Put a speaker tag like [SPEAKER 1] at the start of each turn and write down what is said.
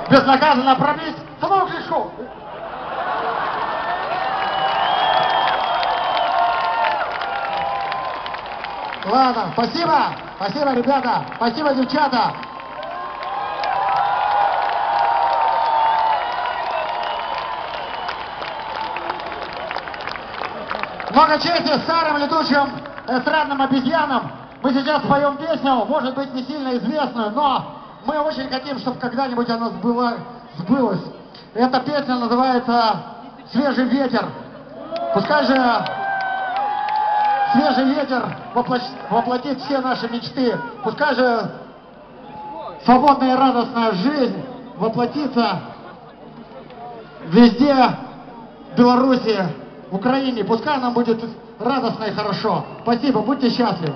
[SPEAKER 1] безнаказанно пробить самого Кличко. Ладно, спасибо. Спасибо, ребята. Спасибо, девчата. Много чести старым летучим эстрадным обезьянам. Мы сейчас споем песню, может быть, не сильно известную, но мы очень хотим, чтобы когда-нибудь она сбылась. Эта песня называется «Свежий ветер». Пускай же свежий ветер воплотит все наши мечты. Пускай же свободная и радостная жизнь воплотится везде, в Беларуси, в Украине. Пускай нам будет радостно и хорошо. Спасибо, будьте счастливы.